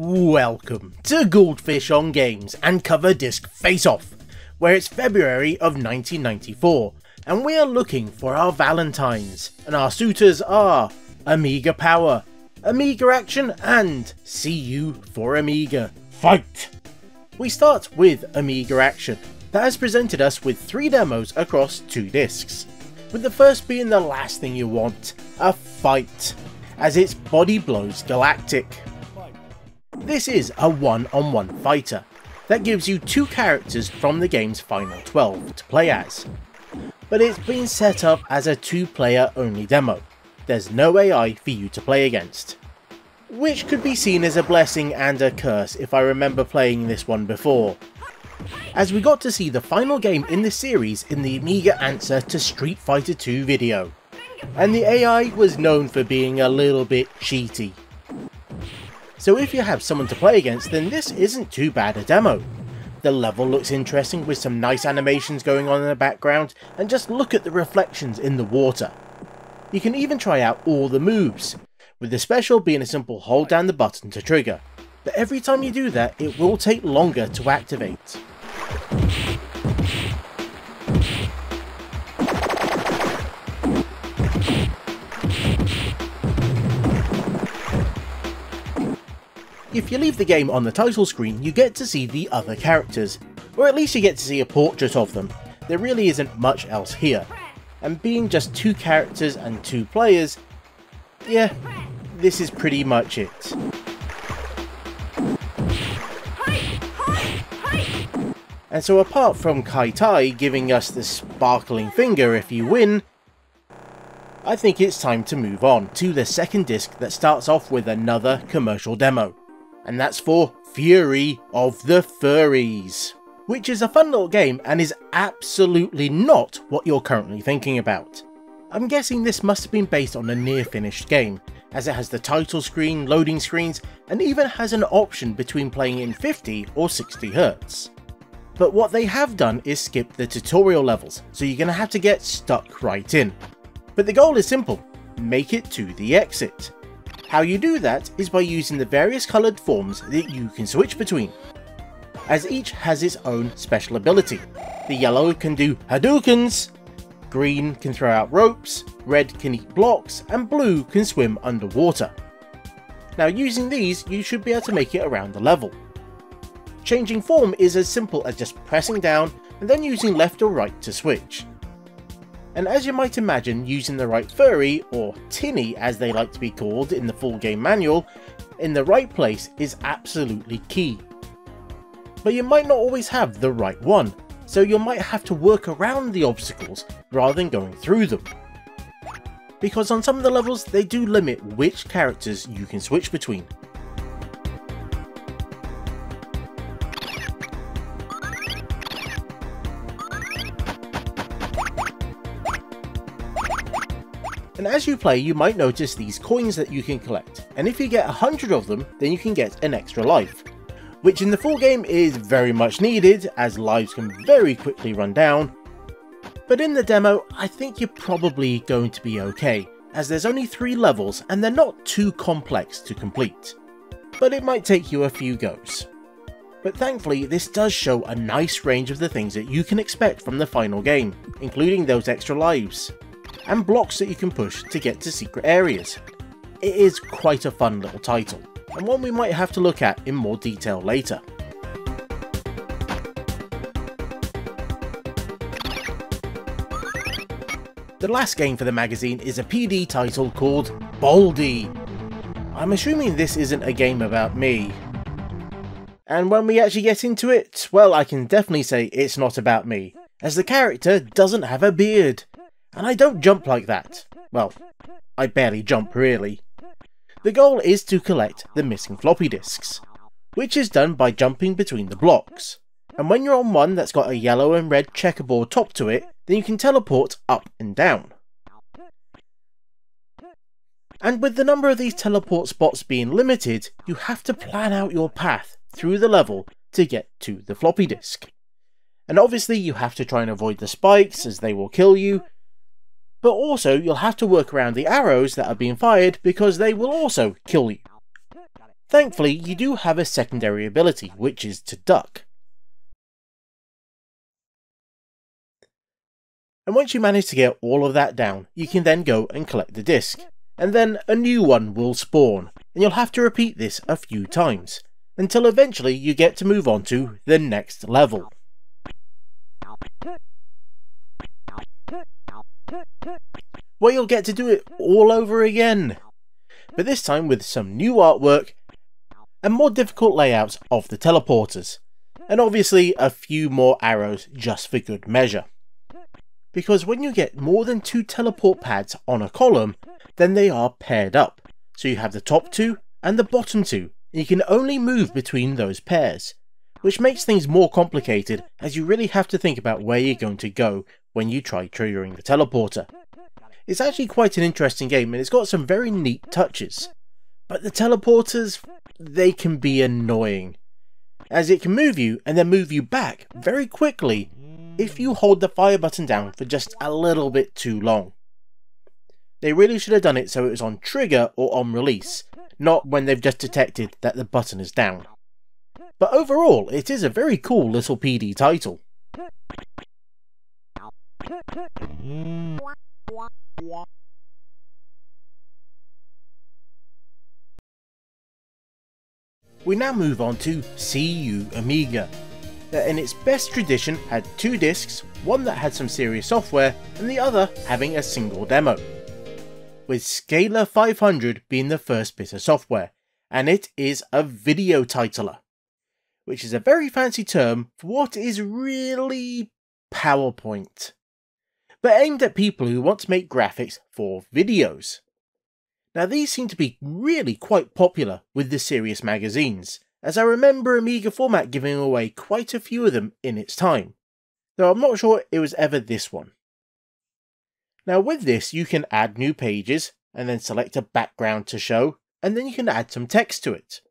Welcome to Goldfish on Games and Cover Disc Face Off, where it's February of 1994 and we are looking for our Valentines, and our suitors are Amiga Power, Amiga Action and CU for Amiga. Fight! We start with Amiga Action, that has presented us with 3 demos across 2 discs, with the first being the last thing you want, a fight, as its body blows galactic. This is a one-on-one fighter that gives you 2 characters from the game's final 12 to play as, but it's been set up as a 2-player only demo. There's no AI for you to play against, which could be seen as a blessing and a curse if I remember playing this one before, as we got to see the final game in the series in the Amiga answer to Street Fighter 2 video, and the AI was known for being a little bit cheaty. So if you have someone to play against, then this isn't too bad a demo. The level looks interesting with some nice animations going on in the background, and just look at the reflections in the water. You can even try out all the moves, with the special being a simple hold down the button to trigger, but every time you do that it will take longer to activate. If you leave the game on the title screen, you get to see the other characters, or at least you get to see a portrait of them. There really isn't much else here, and being just 2 characters and 2 players, yeah, this is pretty much it. And so apart from Kai Tai giving us the sparkling finger if you win, I think it's time to move on to the second disc that starts off with another commercial demo. And that's for Fury of the Furries, which is a fun little game and is absolutely not what you're currently thinking about. I'm guessing this must have been based on a near finished game, as it has the title screen, loading screens, and even has an option between playing in 50 or 60 Hz. But what they have done is skip the tutorial levels, so you're going to have to get stuck right in. But the goal is simple, make it to the exit. How you do that is by using the various coloured forms that you can switch between, as each has its own special ability. The yellow can do Hadoukens, green can throw out ropes, red can eat blocks, and blue can swim underwater. Now using these, you should be able to make it around the level. Changing form is as simple as just pressing down and then using left or right to switch. And as you might imagine, using the right furry, or tinny as they like to be called in the full game manual, in the right place is absolutely key. But you might not always have the right one, so you might have to work around the obstacles rather than going through them. Because on some of the levels they do limit which characters you can switch between. And as you play, you might notice these coins that you can collect, and if you get 100 of them, then you can get an extra life, which in the full game is very much needed, as lives can very quickly run down. But in the demo, I think you're probably going to be okay, as there's only 3 levels and they're not too complex to complete, but it might take you a few goes. But thankfully, this does show a nice range of the things that you can expect from the final game, including those extra lives, and blocks that you can push to get to secret areas. It is quite a fun little title, and one we might have to look at in more detail later. The last game for the magazine is a PD title called Baldi. I'm assuming this isn't a game about me. And when we actually get into it, well, I can definitely say it's not about me, as the character doesn't have a beard. And I don't jump like that. Well, I barely jump really. The goal is to collect the missing floppy disks, which is done by jumping between the blocks. And when you're on one that's got a yellow and red checkerboard top to it, then you can teleport up and down. And with the number of these teleport spots being limited, you have to plan out your path through the level to get to the floppy disk. And obviously you have to try and avoid the spikes, as they will kill you, but also you'll have to work around the arrows that are being fired because they will also kill you. Thankfully, you do have a secondary ability, which is to duck. And once you manage to get all of that down, you can then go and collect the disc, and then a new one will spawn, and you'll have to repeat this a few times, until eventually you get to move on to the next level. Where you'll get to do it all over again, but this time with some new artwork and more difficult layouts of the teleporters, and obviously a few more arrows just for good measure. Because when you get more than 2 teleport pads on a column, then they are paired up, so you have the top 2 and the bottom 2, and you can only move between those pairs, which makes things more complicated as you really have to think about where you're going to go when you try triggering the teleporter. It's actually quite an interesting game and it's got some very neat touches, but the teleporters, they can be annoying, as it can move you and then move you back very quickly if you hold the fire button down for just a little bit too long. They really should have done it so it was on trigger or on release, not when they've just detected that the button is down. But overall, it is a very cool little PD title. We now move on to CU Amiga, that in its best tradition had 2 discs, one that had some serious software and the other having a single demo, with Scalar 500 being the first bit of software, and it is a video titler, which is a very fancy term for what is really PowerPoint, but aimed at people who want to make graphics for videos. Now these seem to be really quite popular with the serious magazines, as I remember Amiga Format giving away quite a few of them in its time, though I'm not sure it was ever this one. Now with this you can add new pages, and then select a background to show, and then you can add some text to it.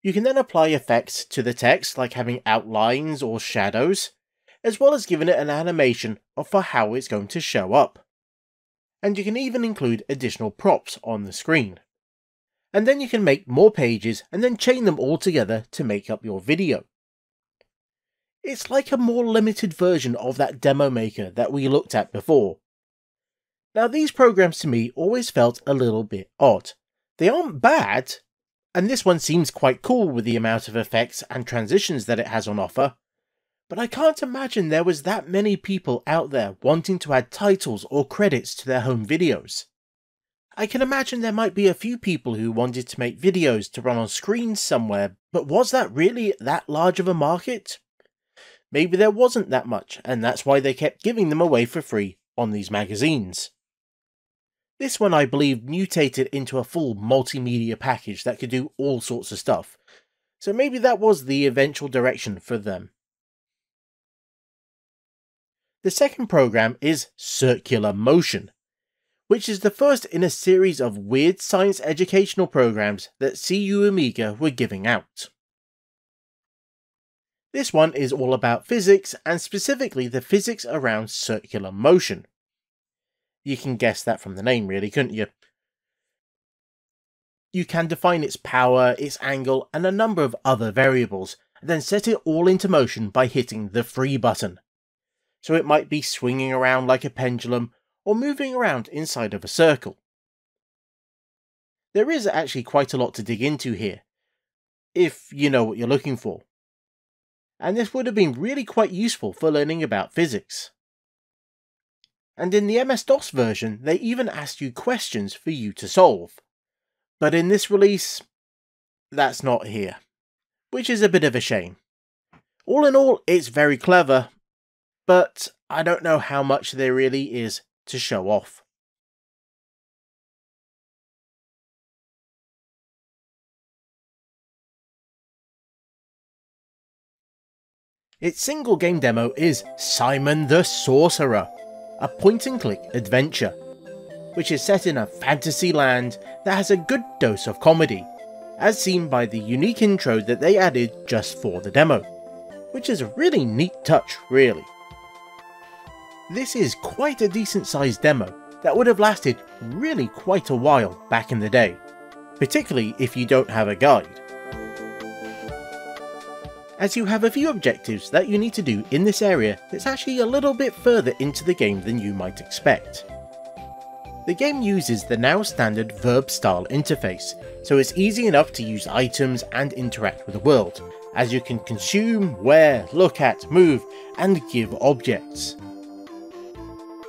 You can then apply effects to the text, like having outlines or shadows, as well as giving it an animation for how it's going to show up. And you can even include additional props on the screen. And then you can make more pages and then chain them all together to make up your video. It's like a more limited version of that demo maker that we looked at before. Now these programs to me always felt a little bit odd. They aren't bad, and this one seems quite cool with the amount of effects and transitions that it has on offer, but I can't imagine there was that many people out there wanting to add titles or credits to their home videos. I can imagine there might be a few people who wanted to make videos to run on screens somewhere, but was that really that large of a market? Maybe there wasn't that much, and that's why they kept giving them away for free on these magazines. This one I believe mutated into a full multimedia package that could do all sorts of stuff, so maybe that was the eventual direction for them. The second program is Circular Motion, which is the first in a series of weird science educational programs that CU Amiga were giving out. This one is all about physics, and specifically the physics around circular motion. You can guess that from the name really, couldn't you? You can define its power, its angle, and a number of other variables, and then set it all into motion by hitting the free button. So it might be swinging around like a pendulum, or moving around inside of a circle. There is actually quite a lot to dig into here, if you know what you're looking for. And this would have been really quite useful for learning about physics. And in the MS-DOS version, they even asked you questions for you to solve. But in this release, that's not here, which is a bit of a shame. All in all, it's very clever, but I don't know how much there really is to show off. Its single game demo is Simon the Sorcerer, a point-and-click adventure, which is set in a fantasy land that has a good dose of comedy, as seen by the unique intro that they added just for the demo, which is a really neat touch really. This is quite a decent sized demo that would have lasted really quite a while back in the day, particularly if you don't have a guide, as you have a few objectives that you need to do in this area that's actually a little bit further into the game than you might expect. The game uses the now standard verb style interface, so it's easy enough to use items and interact with the world, as you can consume, wear, look at, move, and give objects.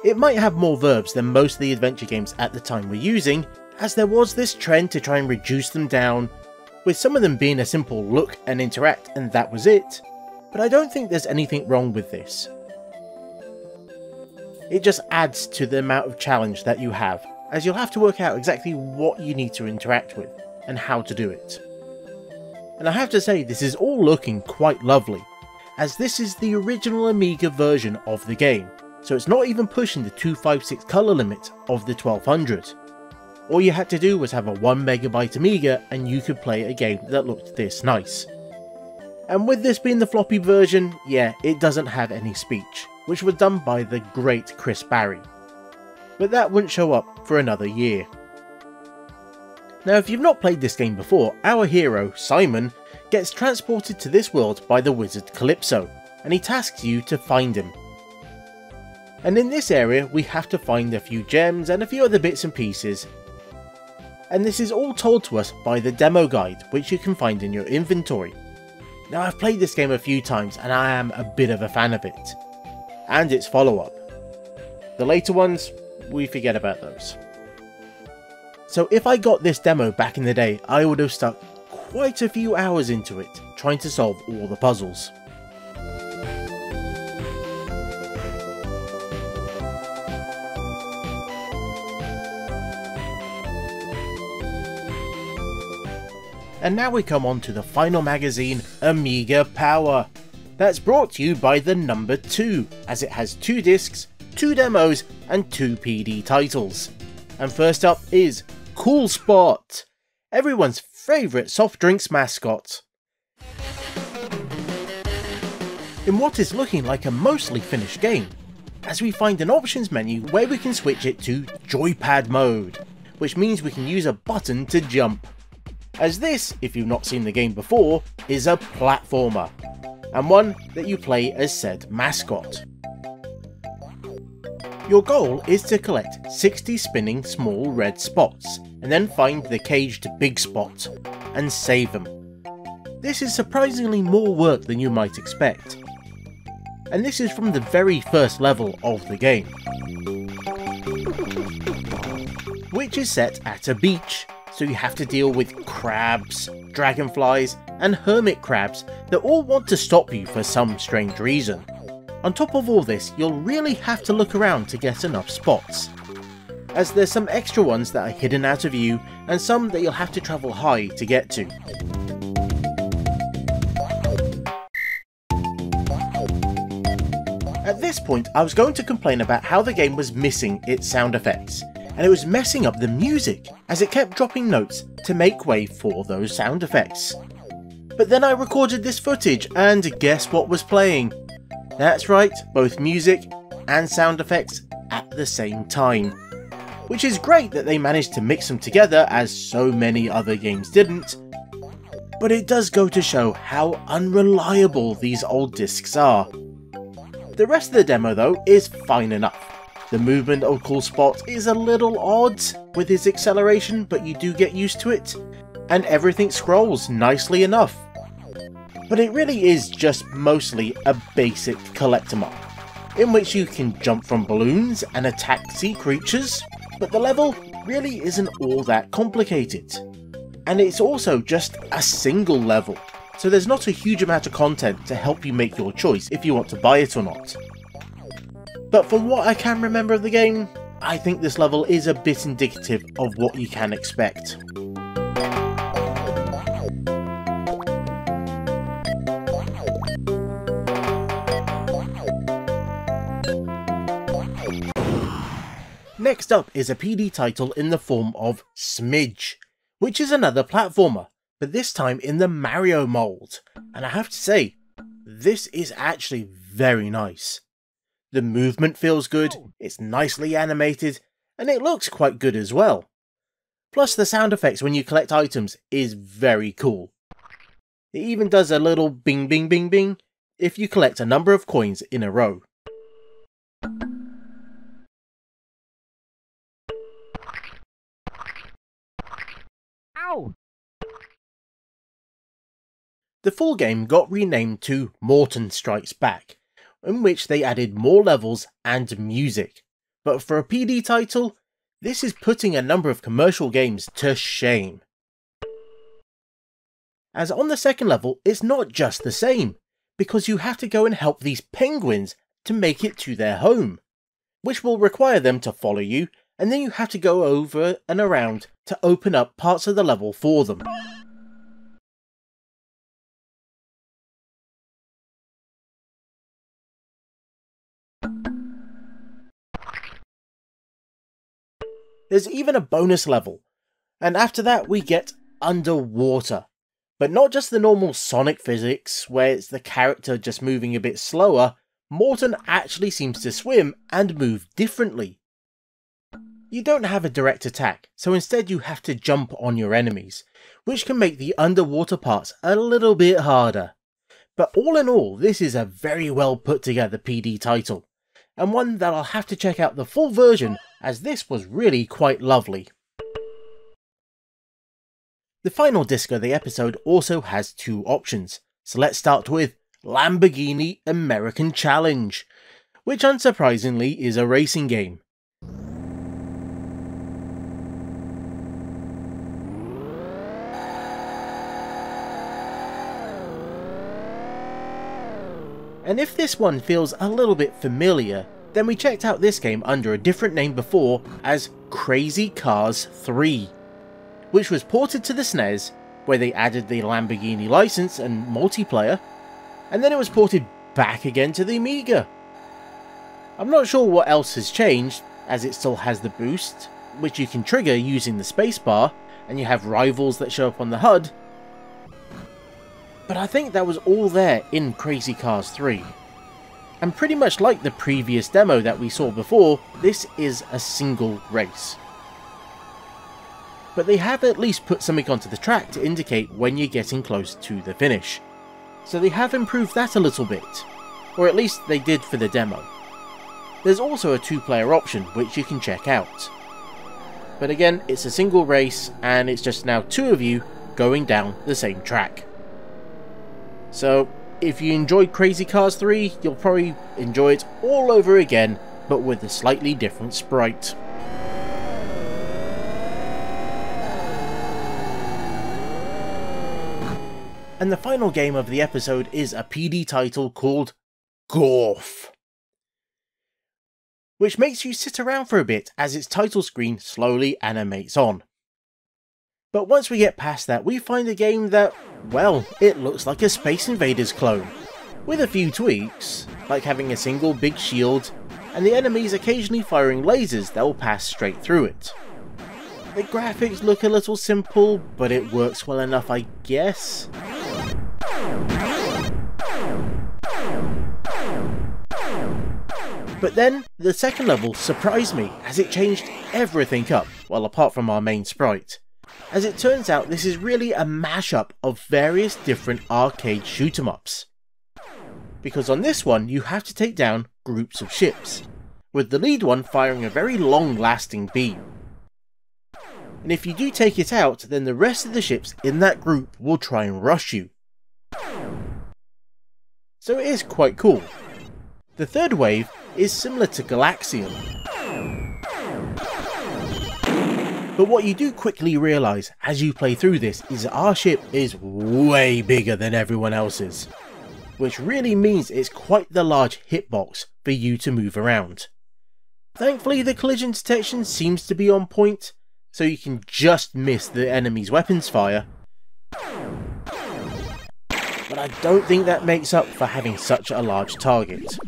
It might have more verbs than most of the adventure games at the time were using, as there was this trend to try and reduce them down, with some of them being a simple look and interact and that was it, but I don't think there's anything wrong with this. It just adds to the amount of challenge that you have, as you'll have to work out exactly what you need to interact with, and how to do it. And I have to say, this is all looking quite lovely, as this is the original Amiga version of the game, so it's not even pushing the 256 colour limit of the 1200. All you had to do was have a 1MB Amiga and you could play a game that looked this nice. And with this being the floppy version, yeah, it doesn't have any speech, which was done by the great Chris Barry. But that wouldn't show up for another year. Now if you've not played this game before, our hero, Simon, gets transported to this world by the wizard Calypso, and he tasks you to find him. And in this area we have to find a few gems and a few other bits and pieces, and this is all told to us by the demo guide, which you can find in your inventory. Now I've played this game a few times and I am a bit of a fan of it, and its follow-up. The later ones, we forget about those. So if I got this demo back in the day, I would have stuck quite a few hours into it, trying to solve all the puzzles. And now we come on to the final magazine, Amiga Power. That's brought to you by the number 2, as it has 2 discs, 2 demos, and 2 PD titles. And first up is Cool Spot, everyone's favourite soft drinks mascot. In what is looking like a mostly finished game, as we find an options menu where we can switch it to joypad mode, which means we can use a button to jump. As this, if you've not seen the game before, is a platformer, and one that you play as said mascot. Your goal is to collect 60 spinning small red spots, and then find the caged big spot, and save them. This is surprisingly more work than you might expect, and this is from the very first level of the game, which is set at a beach. So you have to deal with crabs, dragonflies, and hermit crabs that all want to stop you for some strange reason. On top of all this, you'll really have to look around to get enough spots, as there's some extra ones that are hidden out of view, and some that you'll have to travel high to get to. At this point, I was going to complain about how the game was missing its sound effects, and it was messing up the music, as it kept dropping notes to make way for those sound effects. But then I recorded this footage, and guess what was playing? That's right, both music and sound effects at the same time. Which is great that they managed to mix them together, as so many other games didn't, but it does go to show how unreliable these old discs are. The rest of the demo though is fine enough. The movement of Cool Spot is a little odd with his acceleration, but you do get used to it, and everything scrolls nicely enough. But it really is just mostly a basic collect 'em up, in which you can jump from balloons and attack sea creatures, but the level really isn't all that complicated. And it's also just a single level, so there's not a huge amount of content to help you make your choice if you want to buy it or not. But from what I can remember of the game, I think this level is a bit indicative of what you can expect. Next up is a PD title in the form of Smidge, which is another platformer, but this time in the Mario mold, and I have to say, this is actually very nice. The movement feels good, it's nicely animated, and it looks quite good as well. Plus the sound effects when you collect items is very cool. It even does a little bing bing bing bing if you collect a number of coins in a row. Ow! The full game got renamed to Morton Strikes Back, in which they added more levels and music. But for a PD title, this is putting a number of commercial games to shame. As on the second level, it's not just the same, because you have to go and help these penguins to make it to their home, which will require them to follow you, and then you have to go over and around to open up parts of the level for them. There's even a bonus level, and after that we get underwater. But not just the normal Sonic physics, where it's the character just moving a bit slower. Morton actually seems to swim and move differently. You don't have a direct attack, so instead you have to jump on your enemies, which can make the underwater parts a little bit harder. But all in all, this is a very well put together PD title, and one that I'll have to check out the full version, as this was really quite lovely. The final disc of the episode also has two options, so let's start with Lamborghini American Challenge, which unsurprisingly is a racing game. And if this one feels a little bit familiar, then we checked out this game under a different name before as Crazy Cars 3, which was ported to the SNES, where they added the Lamborghini license and multiplayer, and then it was ported back again to the Amiga. I'm not sure what else has changed, as it still has the boost, which you can trigger using the spacebar, and you have rivals that show up on the HUD, but I think that was all there in Crazy Cars 3. And pretty much like the previous demo that we saw before, this is a single race. But they have at least put something onto the track to indicate when you're getting close to the finish. So they have improved that a little bit, or at least they did for the demo. There's also a 2-player option which you can check out. But again, it's a single race and it's just now 2 of you going down the same track. So if you enjoyed Crazy Cars 3, you'll probably enjoy it all over again, but with a slightly different sprite. And the final game of the episode is a PD title called Golf, which makes you sit around for a bit as its title screen slowly animates on. But once we get past that, we find a game that, well, it looks like a Space Invaders clone, with a few tweaks, like having a single big shield, and the enemies occasionally firing lasers that will pass straight through it. The graphics look a little simple, but it works well enough, I guess. But then, the second level surprised me, as it changed everything up, well apart from our main sprite. As it turns out, this is really a mashup of various different arcade shoot-em-ups. Because on this one, you have to take down groups of ships, with the lead one firing a very long-lasting beam. And if you do take it out, then the rest of the ships in that group will try and rush you. So it is quite cool. The third wave is similar to Galaxium. But what you do quickly realise as you play through this is our ship is way bigger than everyone else's, which really means it's quite the large hitbox for you to move around. Thankfully the collision detection seems to be on point, so you can just miss the enemy's weapons fire, but I don't think that makes up for having such a large target.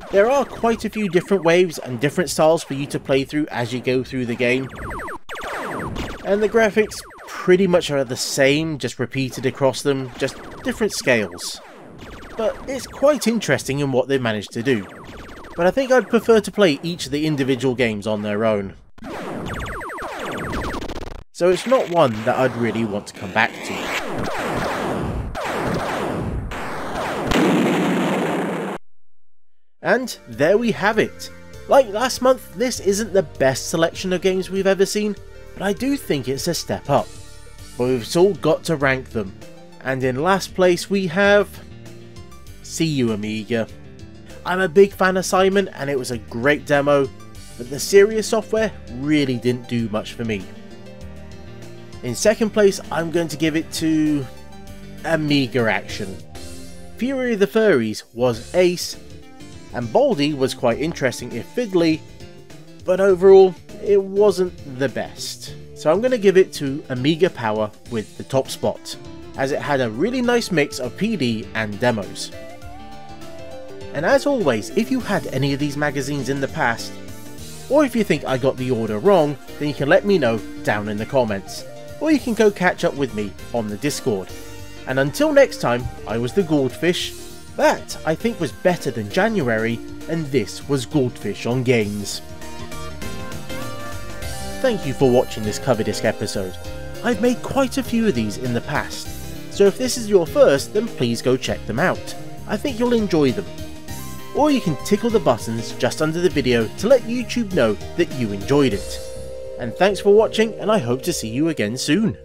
There are quite a few different waves and different styles for you to play through as you go through the game, and the graphics pretty much are the same, just repeated across them, just different scales. But it's quite interesting in what they've managed to do. but I think I'd prefer to play each of the individual games on their own. So it's not one that I'd really want to come back to. And there we have it. Like last month, this isn't the best selection of games we've ever seen, but I do think it's a step up. But we've still got to rank them. And in last place we have... See you, Amiga. I'm a big fan of Simon and it was a great demo, but the serious software really didn't do much for me. In second place, I'm going to give it to Amiga Action. Fury of the Furries was ace, and Baldy was quite interesting if fiddly, but overall it wasn't the best. So I'm going to give it to Amiga Power with the top spot, as it had a really nice mix of PD and demos. And as always, if you had any of these magazines in the past, or if you think I got the order wrong, then you can let me know down in the comments, or you can go catch up with me on the Discord. And until next time, I was the Goldfish. That, I think, was better than January, and this was Goldfish on Games. Thank you for watching this cover disc episode. I've made quite a few of these in the past, so if this is your first, then please go check them out. I think you'll enjoy them. Or you can tickle the buttons just under the video to let YouTube know that you enjoyed it. And thanks for watching, and I hope to see you again soon.